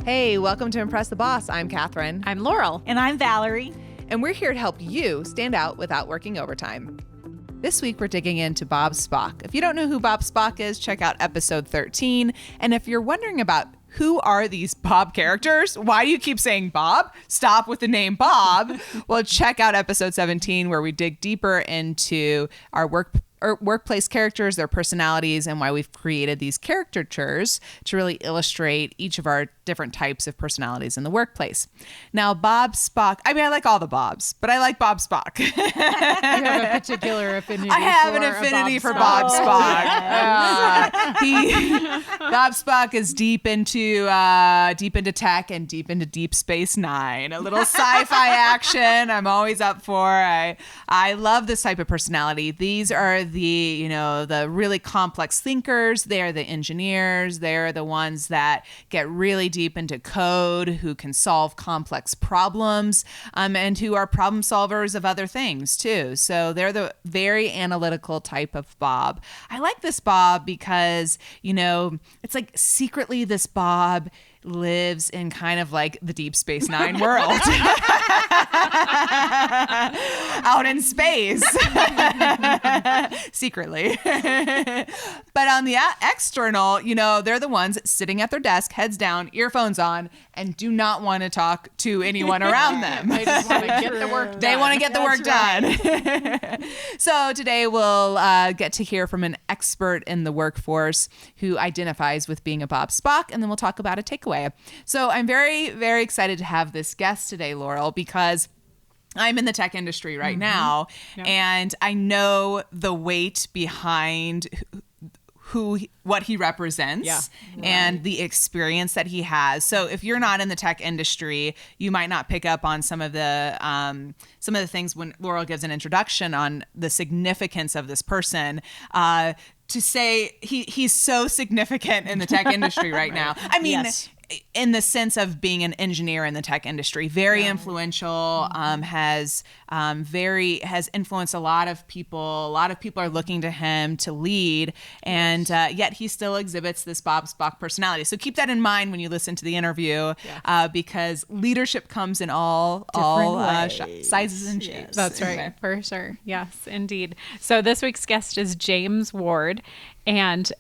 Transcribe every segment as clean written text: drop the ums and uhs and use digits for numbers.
Hey, welcome to Impress the Boss. I'm Catherine. I'm Laurel. And I'm Valerie. And we're here to help you stand out without working overtime. This week, we're digging into Bob-Spock. If you don't know who Bob-Spock is, check out episode 13. And if you're wondering about who are these Bob characters, why do you keep saying Bob? Stop with the name Bob. Well, check out episode 17, where we dig deeper into our workplace characters, their personalities, and why we've created these caricatures to really illustrate each of our different types of personalities in the workplace. Now, Bob-Spock, I like all the Bobs, but I like Bob-Spock. You have a particular affinity I have an affinity for Bob-Spock. Bob-Spock is deep into tech and deep into Deep Space Nine. A little sci-fi action I'm always up for. I love this type of personality. These are the really complex thinkers. They're the engineers. They're the ones that get really deep into code, who can solve complex problems, and who are problem solvers of other things too. So they're the very analytical type of Bob. I like this Bob because, it's like secretly this Bob lives in kind of like the Deep Space Nine world. Out in space. Secretly. But on the external, they're the ones sitting at their desk, heads down, earphones on, and do not want to talk to anyone around them. They just want to get the work done. They want to get the work done. So today we'll get to hear from an expert in the workforce who identifies with being a Bob-Spock, and then we'll talk about a takeaway. So I'm very, very excited to have this guest today, Laurel, because I'm in the tech industry right now, and I know the weight behind what he represents and the experience that he has. So if you're not in the tech industry, you might not pick up on some of the things when Laurel gives an introduction on the significance of this person. To say he's so signisignificant in the tech industry right now. I mean, in the sense of being an engineer in the tech industry, very influential, has influenced a lot of people. A lot of people are looking to him to lead, and yet he still exhibits this Bob-Spock personality. So keep that in mind when you listen to the interview, because leadership comes in all sizes and shapes. That's right, for sure. Yes, indeed. So this week's guest is James Ward, and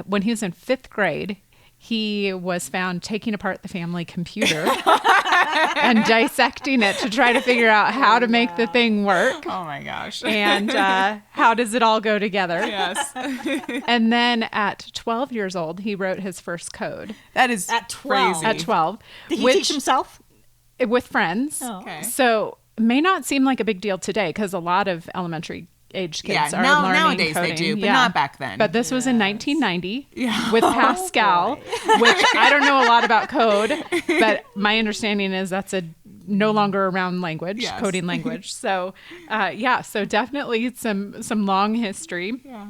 when he was in 5th grade, he was found taking apart the family computer and dissecting it to try to figure out how to make the thing work. Oh my gosh. And how does it all go together? Yes. And then at 12 years old, he wrote his first code. That is at 12. crazy. At 12. Did he teach himself? With friends. Oh. Okay. So it may not seem like a big deal today because a lot of elementary age kids are learning nowadays coding. they do, but not back then. But this was in 1990 with Pascal, which I don't know a lot about code, but my understanding is that's a no longer around language, coding language. So, so definitely some long history. Yeah.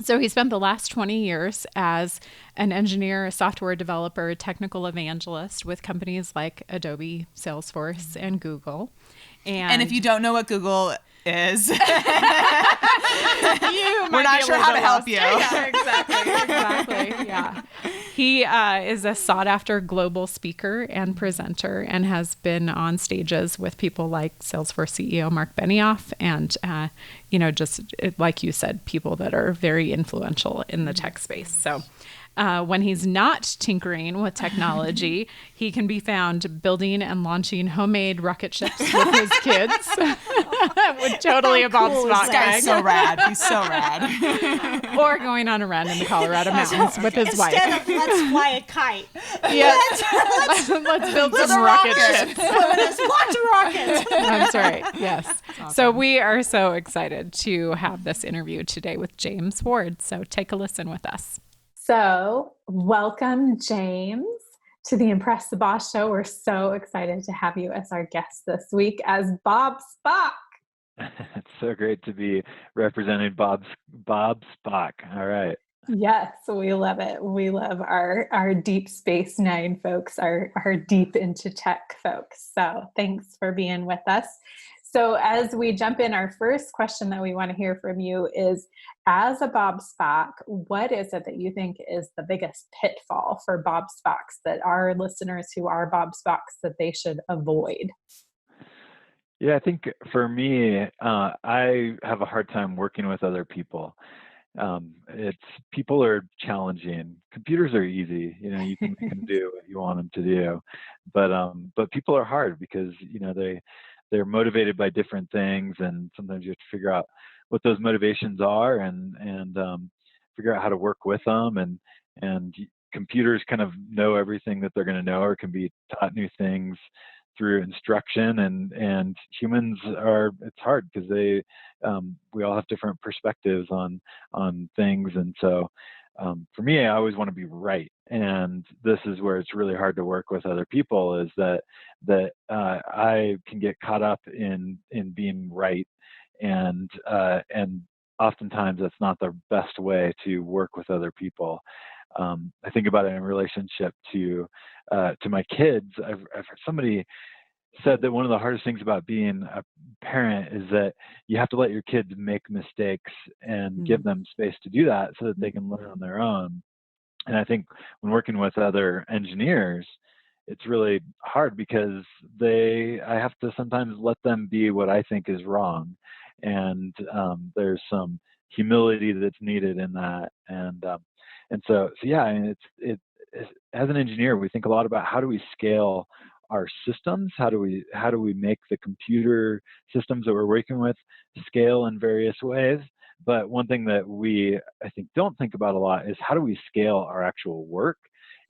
So he spent the last 20 years as an engineer, a software developer, a technical evangelist with companies like Adobe, Salesforce, and Google. And if you don't know what Google is, we're we're not sure how to help you. Yeah, exactly. Yeah. He is a sought-after global speaker and presenter and has been on stages with people like Salesforce CEO Mark Benioff and, just like you said, people that are very influential in the tech space. So when he's not tinkering with technology, he can be found building and launching homemade rocket ships with his kids. With totally a Bob-Spock This guy's so rad. He's so rad. Or going on a run in the Colorado mountains with his wife. Instead of let's fly a kite. Yeah. Let's build some rocket ships. Let's launch a rocket. That's right. Yes. Awesome. So we are so excited to have this interview today with James Ward. So take a listen with us. So welcome, James, to the Impress the Boss show. We're so excited to have you as our guest this week as Bob-Spock. It's so great to be representing Bob-Spock. All right. Yes, we love it. We love our Deep Space Nine folks, our deep into tech folks. So thanks for being with us. So as we jump in, our first question that we want to hear from you is, as a Bob-Spock, what is it that you think is the biggest pitfall for Bob-Spocks that our listeners who are Bob-Spocks that they should avoid? Yeah, I think for me, I have a hard time working with other people. It's people are challenging. Computers are easy. You can make them do what you want them to do, but people are hard because they're motivated by different things, and sometimes you have to figure out what those motivations are and figure out how to work with them. And computers kind of know everything that they're going to know, or can be taught new things through instruction, and humans it's hard because we all have different perspectives on things. And so for me, I always want to be right, and this is where it's really hard to work with other people, is that I can get caught up in being right, and oftentimes that's not the best way to work with other people. I think about it in relationship to my kids. I've heard somebody said that one of the hardest things about being a parent is that you have to let your kids make mistakes and give them space to do that so that they can learn on their own. And I think when working with other engineers, it's really hard because I have to sometimes let them be what I think is wrong. And there's some humility that's needed in that. And so yeah, I mean, it's as an engineer, we think a lot about how do we scale our systems? How do we make the computer systems that we're working with scale in various ways? But one thing that I think, don't think about a lot is how do we scale our actual work?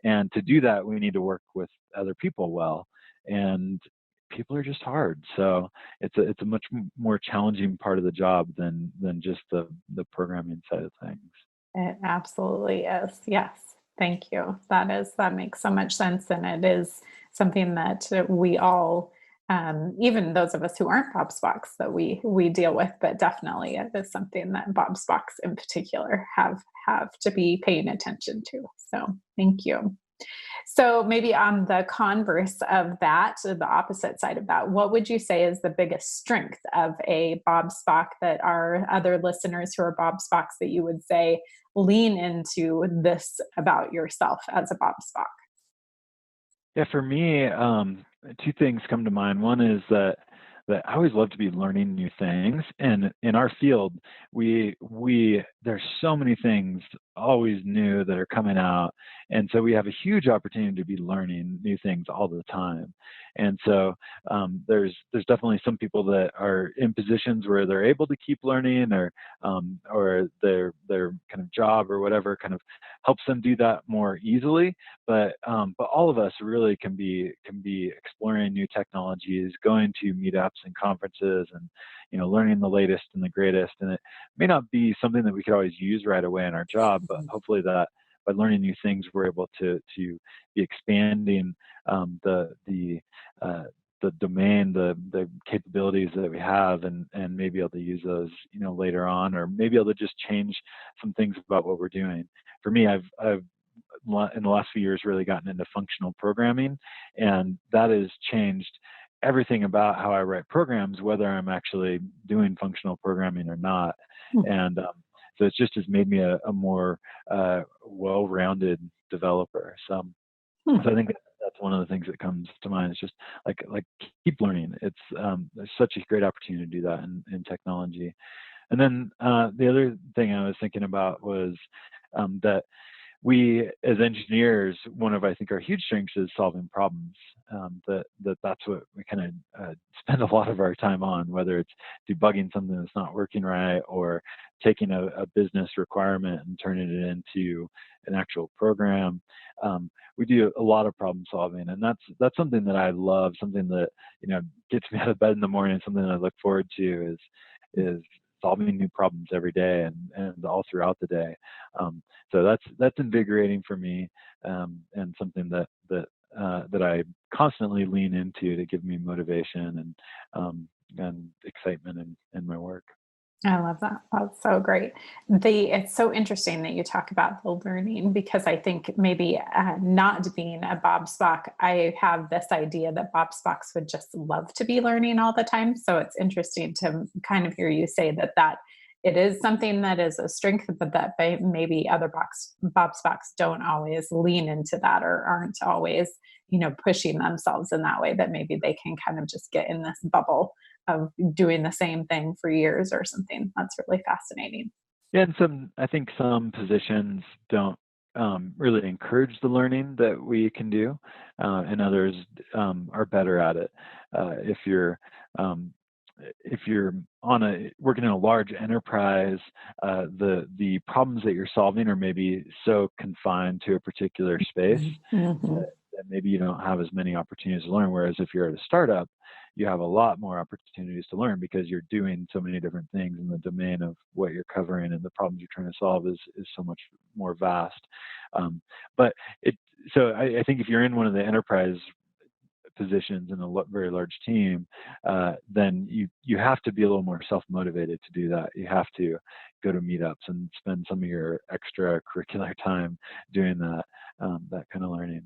And to do that, we need to work with other people well. And people are just hard. So it's a much more challenging part of the job than just the programming side of things. It absolutely is. Yes. Thank you. That makes so much sense. And it is something that we all, even those of us who aren't Bob-Spocks, that we deal with, but definitely it is something that Bob-Spocks in particular have to be paying attention to. So thank you. So maybe on the converse of that, or the opposite side of that, what would you say is the biggest strength of a Bob-Spock that our other listeners who are Bob-Spocks that you would say lean into this about yourself as a Bob-Spock? Yeah, for me, two things come to mind. One is that I always love to be learning new things, and in our field, there's so many things always new that are coming out, and so we have a huge opportunity to be learning new things all the time. And so there's definitely some people that are in positions where they're able to keep learning, or their kind of job or whatever kind of helps them do that more easily. But all of us really can be exploring new technologies, going to meetups and conferences, and learning the latest and the greatest. And it may not be something that we could always use right away in our job, but hopefully that by learning new things, we're able to be expanding the domain, the capabilities that we have, and maybe able to use those later on, or maybe able to just change some things about what we're doing. For me, I've in the last few years really gotten into functional programming, and that has changed everything about how I write programs, whether I'm actually doing functional programming or not. And so it just has made me a more well-rounded developer. So I think that's one of the things that comes to mind. It's just like keep learning. It's there's such a great opportunity to do that in technology. And then the other thing I was thinking about was that we, as engineers, one of, I think, our huge strengths is solving problems. That's what we kind of spend a lot of our time on, whether it's debugging something that's not working right, or taking a business requirement and turning it into an actual program. We do a lot of problem solving, and that's something that I love, something that gets me out of bed in the morning, something that I look forward to is solving new problems every day and all throughout the day. So that's invigorating for me, and something that I constantly lean into to give me motivation and excitement in my work. I love that. That's so great. It's so interesting that you talk about the learning, because I think maybe not being a Bob Spock, I have this idea that Bob Spocks would just love to be learning all the time. So it's interesting to kind of hear you say that it is something that is a strength, but that maybe other Bob Spocks don't always lean into that, or aren't always, pushing themselves in that way, that maybe they can kind of just get in this bubble of doing the same thing for years or something. That's really fascinating. Yeah, and I think some positions don't really encourage the learning that we can do, and others are better at it. If you're um, if you're working in a large enterprise, the problems that you're solving are maybe so confined to a particular space Mm-hmm. that maybe you don't have as many opportunities to learn. Whereas if you're at a startup, you have a lot more opportunities to learn, because you're doing so many different things in the domain of what you're covering, and the problems you're trying to solve is so much more vast. But I think if you're in one of the enterprise positions in a very large team, then you have to be a little more self-motivated to do that. You have to go to meetups and spend some of your extracurricular time doing that kind of learning.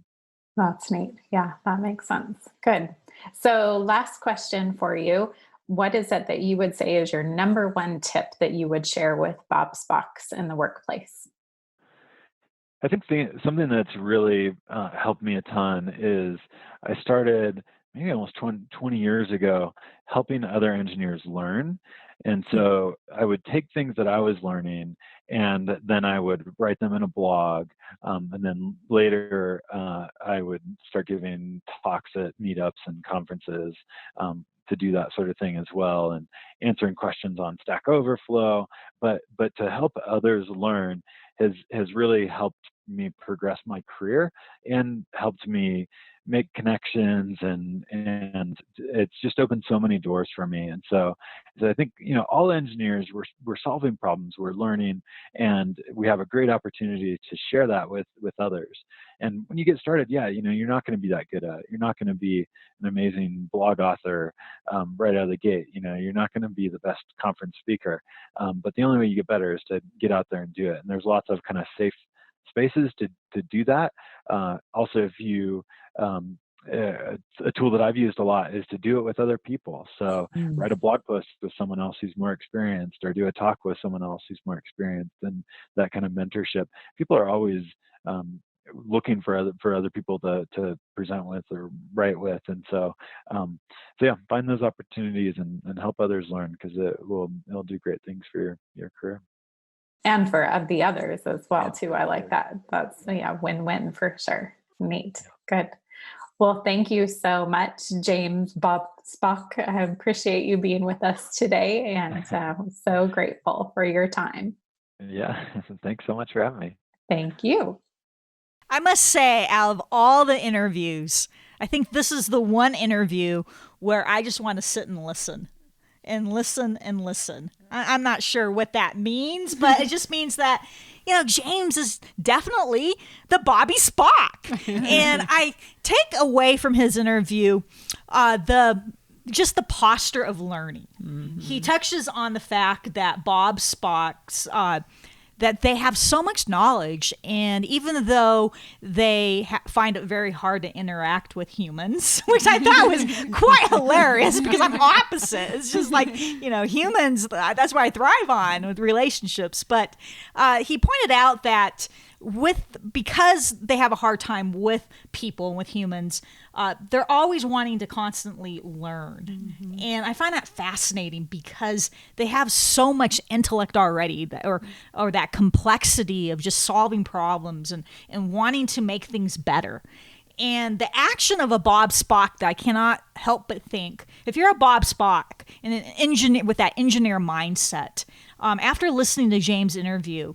That's neat. Yeah, that makes sense. Good. So, last question for you. What is it that you would say is your number one tip that you would share with Bob Spocks in the workplace? I think something that's really helped me a ton is I started maybe almost 20 years ago helping other engineers learn. And so I would take things that I was learning, and then I would write them in a blog. And then later I would start giving talks at meetups and conferences to do that sort of thing as well, and answering questions on Stack Overflow. But to help others learn has really helped me progress my career, and helped me make connections, and it's just opened so many doors for me. And so I think all engineers, we're solving problems, we're learning, and we have a great opportunity to share that with others. And when you get started, you're not going to be that good at it. You're not going to be an amazing blog author right out of the gate. You're not going to be the best conference speaker. But the only way you get better is to get out there and do it. And there's lots of kind of safe spaces to do that. Also, if you a tool that I've used a lot is to do it with other people. So write a blog post with someone else who's more experienced, or do a talk with someone else who's more experienced, and that kind of mentorship. People are always looking for other people to present with or write with. And so find those opportunities and help others learn, because it'll do great things for your career. And for the others as well, Yeah. too. I like that. That's win-win for sure. Neat. Good. Well, thank you so much, James Bob-Spock. I appreciate you being with us today, and so grateful for your time. Yeah. Thanks so much for having me. Thank you. I must say, out of all the interviews, I think this is the one interview where I just want to sit and listen. And listen and listen. I'm not sure what that means, but it just means that, James is definitely the Bobbie-Spock. And I take away from his interview the posture of learning. Mm-hmm. He touches on the fact that Bob-Spocks, that they have so much knowledge, and even though they find it very hard to interact with humans, which I thought was quite hilarious, because I'm opposite. It's just like, humans, that's what I thrive on, with relationships. But he pointed out that because they have a hard time with people and with humans, they're always wanting to constantly learn. Mm-hmm. And I find that fascinating, because they have so much intellect already, or that complexity of just solving problems and wanting to make things better. And the action of a Bob-Spock that I cannot help but think, if you're a Bob-Spock and an engineer with that engineer mindset, after listening to James' interview,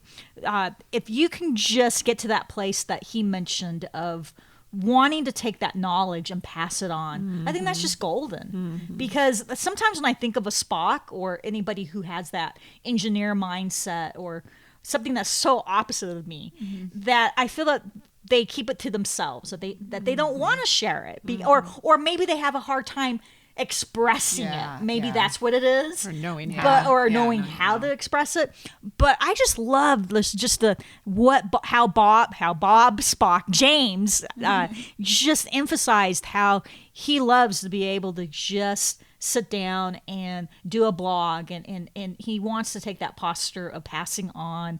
if you can just get to that place that he mentioned of wanting to take that knowledge and pass it on, mm-hmm. I think that's just golden. Mm-hmm. Because sometimes when I think of a Spock, or anybody who has that engineer mindset, or something that's so opposite of me, mm-hmm. that I feel that they keep it to themselves, that they don't want to share it, or maybe they have a hard time expressing Yeah, it. Maybe yeah. knowing what it is. Or knowing how. But or Yeah, knowing how to express it. But I just love this, just how Bob-Spock James just emphasized how he loves to be able to just sit down and do a blog, and he wants to take that posture of passing on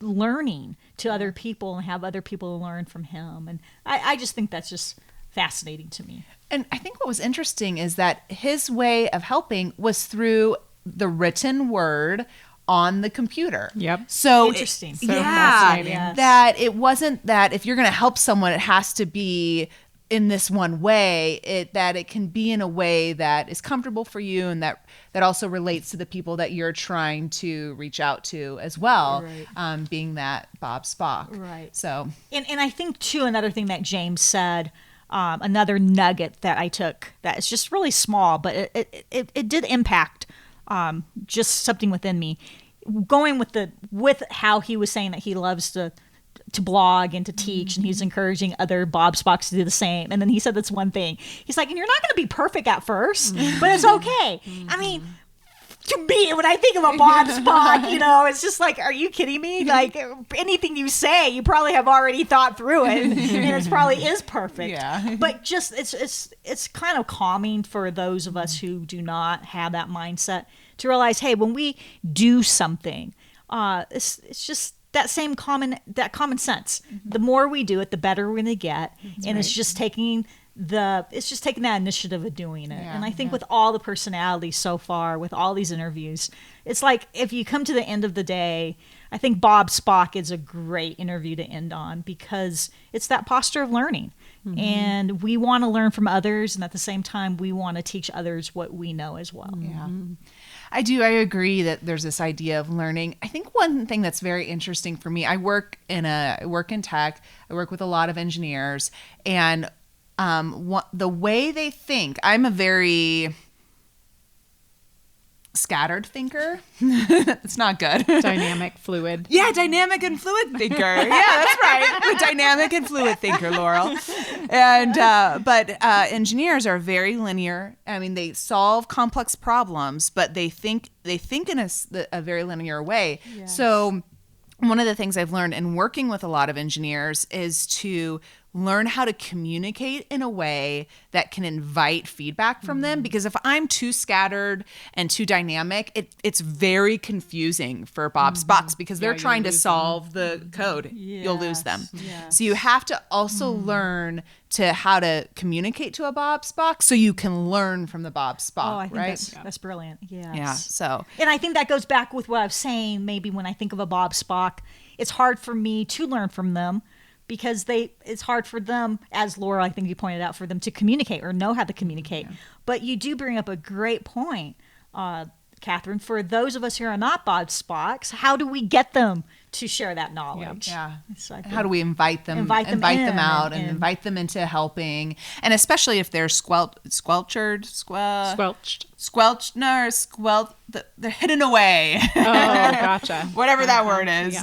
learning to other people and have other people learn from him. And I just think that's just fascinating to me. And I think what was interesting is that his way of helping was through the written word on the computer. Yep. So Interesting. So yeah, fascinating. Yes. that it wasn't that if you're going to help someone, it has to be in this one way, that it can be in a way that is comfortable for you, and that also relates to the people that you're trying to reach out to as well, Right. being that Bob-Spock. Right. So And I think, too, another thing that James said, another nugget that I took that is just really small, but it did impact just something within me. Going with how he was saying that he loves to blog and to teach, and he's encouraging other Bob-Spocks to do the same. And then he said this one thing. He's like, and you're not going to be perfect at first, but it's okay. I mean, to me, when I think of a Bob-Spock, it's just like, are you kidding me? Like, anything you say, you probably have already thought through it, and it probably is perfect. Yeah. But just it's kind of calming for those of us who do not have that mindset to realize, hey, when we do something, it's just that common sense. The more we do it, the better we're going to get. And it's just taking that initiative of doing it. Yeah, and I think with all the personalities so far, with all these interviews, it's like if you come to the end of the day, I think Bob-Spock is a great interview to end on, because it's that posture of learning. And we want to learn from others, and at the same time, we want to teach others what we know as well. Yeah. I agree that there's this idea of learning. I think one thing that's very interesting for me, I work in tech, I work with a lot of engineers, and the way they think, I'm a very scattered thinker. It's not good. Dynamic, fluid. Yeah, dynamic and fluid thinker. Yeah, that's right. The dynamic and fluid thinker, Laurel. And but engineers are very linear. I mean, they solve complex problems, but they think in a very linear way. Yes. So one of the things I've learned in working with a lot of engineers is to learn how to communicate in a way that can invite feedback from them. Because if I'm too scattered and too dynamic, it's very confusing for Bob-Spocks, because they're trying to solve the code. You'll lose them. Yes. So you have to also learn how to communicate to a Bob-Spock so you can learn from the Bob-Spock. Oh, I think right? that's brilliant. Yes. Yeah. So And I think that goes back with what I was saying. Maybe when I think of a Bob-Spock, it's hard for me to learn from them, because it's hard for them, as Laura, I think you pointed out, for them to communicate or know how to communicate. Yeah. But you do bring up a great point, Catherine. For those of us who are not Bob-Spocks, how do we get them to share that knowledge? Yeah. So how do we invite them out and invite them into helping? And especially if they're they're hidden away. Oh, gotcha. Whatever that word is,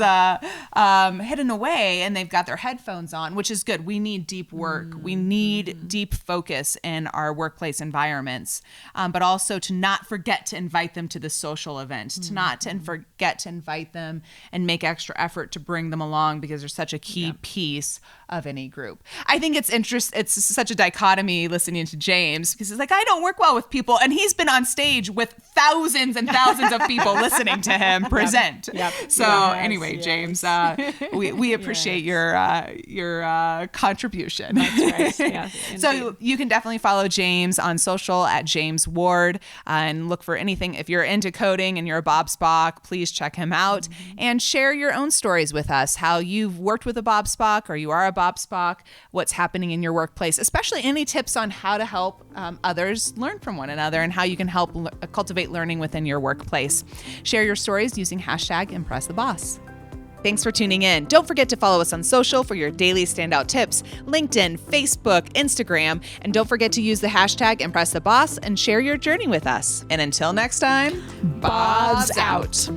hidden away, and they've got their headphones on, which is good. We need deep work. We need deep focus in our workplace environments, but also to not forget to invite them to the social event, to not forget to invite them and make extra effort to bring them along, because they're such a key piece of any group. I think it's such a dichotomy listening to James, because he's like, I don't work well with people, and he's been on stage with thousands and thousands of people listening to him present. Yep. So anyway, James, we appreciate your contribution. That's right. Yeah, so you can definitely follow James on social at James Ward, and look for anything. If you're into coding and you're a Bob-Spock, please check him out and share your own stories with us, how you've worked with a Bob-Spock or you are a Bob-Spock, what's happening in your workplace, especially any tips on how to help others learn from one another and how you can help cultivate learning within your workplace. Share your stories using #ImpressTheBoss. Thanks for tuning in. Don't forget to follow us on social for your daily standout tips, LinkedIn, Facebook, Instagram, and don't forget to use the #ImpressTheBoss and share your journey with us. And until next time, Bob's out.